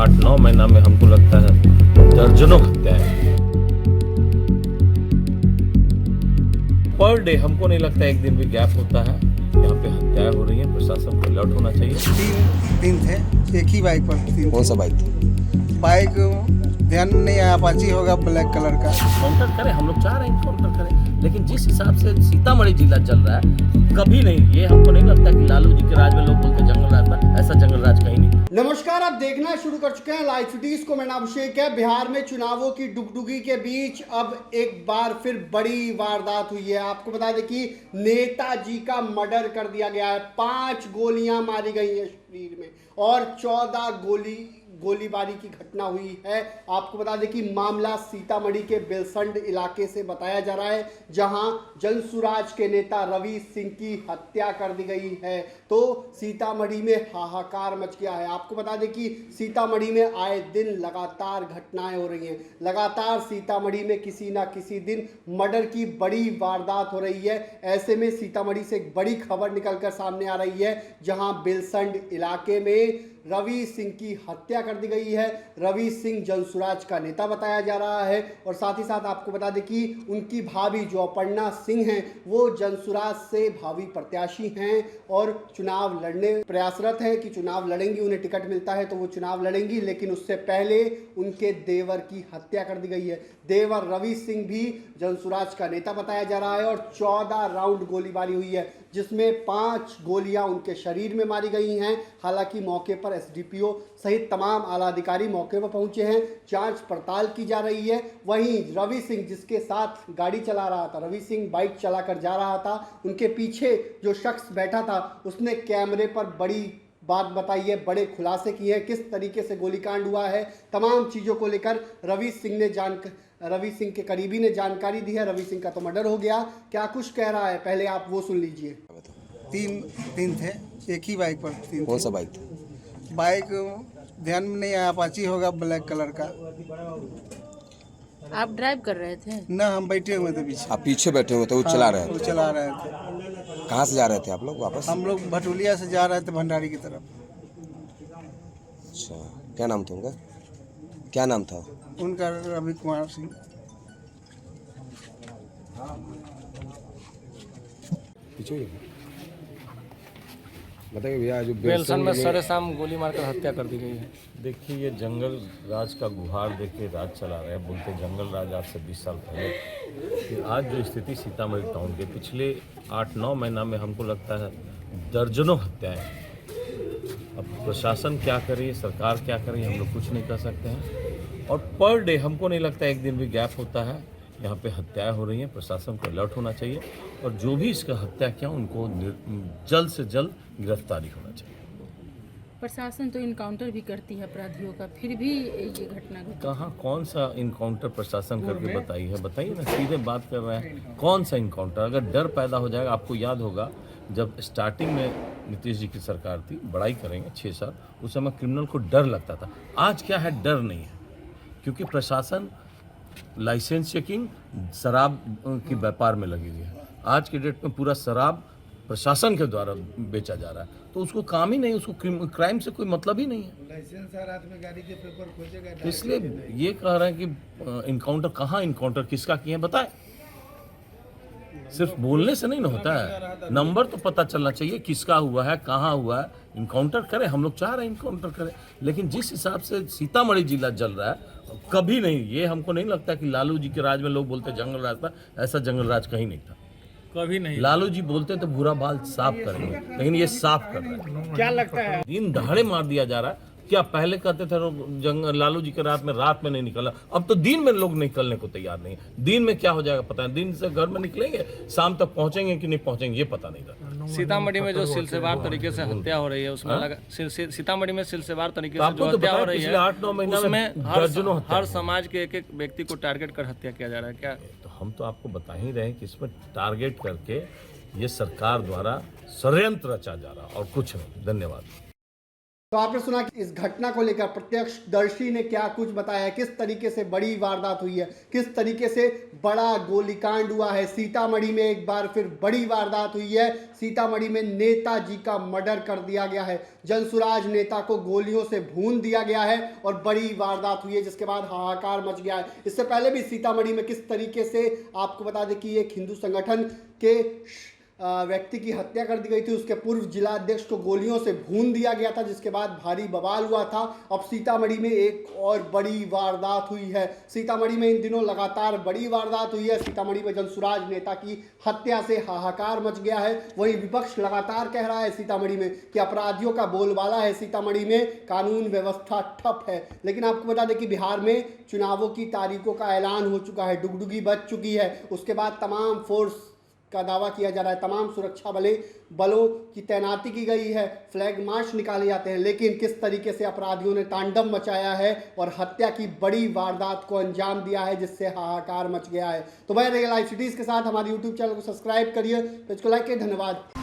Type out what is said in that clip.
8-9 महीना में हमको लगता है दर्जनों हत्याएं पर डे। हमको नहीं लगता एक दिन भी गैप होता है, यहाँ पे हत्याएं हो रही हैं। प्रशासन को अलर्ट होना चाहिए। 3 दिन थे, एक ही बाइक पर 3। कौन सा बाइक था? बाइक ध्यान में नहीं आया, अपाची होगा ब्लैक कलर का। काउंटर करें, हम लोग चाह रहे हैं काउंटर करें, लेकिन जिस हिसाब से सीतामढ़ी जिला चल रहा है कभी नहीं। ये हमको नहीं लगता कि लालू जी के राज में लोग बोलते जंगल राज था, ऐसा जंगल राज कहीं नहीं। नमस्कार, आप देखना शुरू कर चुके हैं लाइव सिटीज को। मैं नाम अभिषेक है। बिहार में चुनावों की डुगडुगी के बीच अब एक बार फिर बड़ी वारदात हुई है। आपको बता दें कि नेताजी का मर्डर कर दिया गया है। 5 गोलियां मारी गई हैं शरीर में और 14 गोलीबारी की घटना हुई है। आपको बता दें कि मामला सीतामढ़ी के बेलसंड इलाके से बताया जा रहा है, जहां जनसुराज के नेता रवि सिंह की हत्या कर दी गई है। तो सीतामढ़ी में हाहाकार मच गया है। आपको बता दें कि सीतामढ़ी में आए दिन लगातार घटनाएं हो रही हैं। लगातार सीतामढ़ी में किसी ना किसी दिन मर्डर की बड़ी वारदात हो रही है। ऐसे में सीतामढ़ी से एक बड़ी खबर निकलकर सामने आ रही है, जहां बेलसंड इलाके में रवि सिंह की हत्या कर दी गई है। रवि सिंह जनसुराज का नेता बताया जा रहा है और साथ ही साथ आपको बता दें कि उनकी भाभी जो अपर्णा सिंह हैं, वो जनसुराज से भावी प्रत्याशी हैं और चुनाव लड़ने प्रयासरत हैं कि चुनाव लड़ेंगी, उन्हें टिकट मिलता है तो वो चुनाव लड़ेंगी। लेकिन उससे पहले उनके देवर की हत्या कर दी गई है। देवर रवि सिंह भी जनसुराज का नेता बताया जा रहा है और 14 राउंड गोलीबारी हुई है, जिसमें 5 गोलियां उनके शरीर में मारी गई हैं। हालांकि मौके पर एसडीपीओ सहित तमाम आला अधिकारी मौके पर पहुंचे हैं, जांच पड़ताल की जा रही है। वहीं रवि सिंह जिसके साथ गाड़ी चला रहा था, रवि सिंह बाइक चलाकर जा रहा था, उनके पीछे जो शख्स बैठा था उसने कैमरे पर बड़ी बात बताई है, बड़े खुलासे किए हैं, किस तरीके से गोलीकांड हुआ है। तमाम चीज़ों को लेकर रवि सिंह के करीबी ने जानकारी दी है। रवि सिंह का तो मर्डर हो गया, क्या कुछ कह रहा है पहले आप वो सुन लीजिए। 3 दिन थे, एक ही बाइक पर 3। कौन सा बाइक था? बाइक ध्यान में नहीं आया, अपाची होगा ब्लैक कलर का। आप ड्राइव कर रहे थे? ना, हम बैठे हुए थे पीछे। आप पीछे बैठे हुए थे, वो चला रहे वो थे। चला रहे थे। कहाँ से जा रहे थे आप लोग वापस? हम लोग भटूलिया से जा रहे थे भंडारी की तरफ। अच्छा, क्या नाम था उनका? क्या नाम था? उनका रवि कुमार सिंह। बताइए भैया, जो बेलसंड में सरे शाम गोली मारकर हत्या कर दी गई है। देखिए, ये जंगल राज का गुहार देके राज चला रहे हैं। बोलते जंगल राज आज से 20 साल पहले। फिर आज जो स्थिति सीतामढ़ी टाउन के पिछले 8-9 महीना में हमको लगता है दर्जनों हत्याएं। अब प्रशासन क्या करे, सरकार क्या करे, हम लोग कुछ नहीं कर सकते हैं। और पर डे हमको नहीं लगता एक दिन भी गैप होता है, यहाँ पे हत्याएं हो रही हैं। प्रशासन को अलर्ट होना चाहिए और जो भी इसका हत्या किया उनको जल्द से जल्द गिरफ्तारी होना चाहिए। प्रशासन तो इनकाउंटर भी करती है अपराधियों का, फिर भी ये घटना घटी। कहाँ, कौन सा इनकाउंटर प्रशासन करके बताइए ना, सीधे बात कर रहे हैं। कौन सा इनकाउंटर? अगर डर पैदा हो जाएगा, आपको याद होगा जब स्टार्टिंग में नीतीश जी की सरकार थी, बड़ाई करेंगे 6 साल, उस समय क्रिमिनल को डर लगता था। आज क्या है? डर नहीं है, क्योंकि प्रशासन लाइसेंस चेकिंग, शराब की व्यापार में लगी हुई है। आज के डेट में पूरा शराब प्रशासन के द्वारा बेचा जा रहा है, तो उसको काम ही नहीं, उसको क्राइम से कोई मतलब ही नहीं है। लाइसेंस हर आदमी गाड़ी के पेपर खोजेगा। तो इसलिए ये कह रहे हैं कि इनकाउंटर कहाँ, इनकाउंटर किसका किए हैं बताएं। सिर्फ बोलने से नहीं ना होता है, नंबर तो पता चलना चाहिए किसका हुआ है, कहाँ हुआ है। इनकाउंटर करें, हम लोग चाह रहे हैं इनकाउंटर करें, लेकिन जिस हिसाब से सीतामढ़ी जिला जल रहा है कभी नहीं। ये हमको नहीं लगता कि लालू जी के राज में लोग बोलते जंगल राज था, ऐसा जंगल राज कहीं नहीं था, कभी नहीं। लालू जी बोलते तो भूरा बाल साफ करेंगे, लेकिन ये साफ कर रहे हैं। क्या लगता है? दिन दहाड़े मार दिया जा रहा है। क्या पहले कहते थे लालू जी के रात में नहीं निकला, अब तो दिन में लोग निकलने को तैयार नहीं है। दिन में क्या हो जाएगा पता नहीं, दिन से घर में निकलेंगे, शाम तक पहुंचेंगे कि नहीं पहुंचेंगे ये पता नहीं था। सीतामढ़ी में जो सिलसिलेवार तरीके से हत्या हो रही है, उसमें लगा सीतामढ़ी में सिलसिलेवार तरीके से जो हत्या हो रही है, 8-9 महीना उसमें हर समाज के एक व्यक्ति को टारगेट कर हत्या किया जा रहा है। क्या तो हम तो आपको बता ही रहे हैं कि इसमें टारगेट करके ये सरकार द्वारा षड्यंत्र रचा जा रहा और कुछ नहीं। धन्यवाद। तो आपने सुना कि इस घटना को लेकर प्रत्यक्षदर्शी ने क्या कुछ बताया है, किस तरीके से बड़ी वारदात हुई है, किस तरीके से बड़ा गोलीकांड हुआ है। सीतामढ़ी में एक बार फिर बड़ी वारदात हुई है। सीतामढ़ी में नेताजी का मर्डर कर दिया गया है। जनसुराज नेता को गोलियों से भून दिया गया है और बड़ी वारदात हुई है, जिसके बाद हाहाकार मच गया है। इससे पहले भी सीतामढ़ी में किस तरीके से आपको बता दें कि एक हिंदू संगठन के व्यक्ति की हत्या कर दी गई थी, उसके पूर्व जिलाध्यक्ष को गोलियों से भून दिया गया था, जिसके बाद भारी बवाल हुआ था। अब सीतामढ़ी में एक और बड़ी वारदात हुई है। सीतामढ़ी में इन दिनों लगातार बड़ी वारदात हुई है। सीतामढ़ी में जनसुराज नेता की हत्या से हाहाकार मच गया है। वहीं विपक्ष लगातार कह रहा है सीतामढ़ी में कि अपराधियों का बोलबाला है, सीतामढ़ी में कानून व्यवस्था ठप है। लेकिन आपको बता दें कि बिहार में चुनावों की तारीखों का ऐलान हो चुका है, डुगडुगी बज चुकी है। उसके बाद तमाम फोर्स का दावा किया जा रहा है, तमाम सुरक्षा बलों की तैनाती की गई है, फ्लैग मार्च निकाले जाते हैं। लेकिन किस तरीके से अपराधियों ने तांडव मचाया है और हत्या की बड़ी वारदात को अंजाम दिया है, जिससे हाहाकार मच गया है। तो वह रहे लाइव सिटीज के साथ हमारे यूट्यूब चैनल को सब्सक्राइब करिए, पेज को लाइक करिए। धन्यवाद।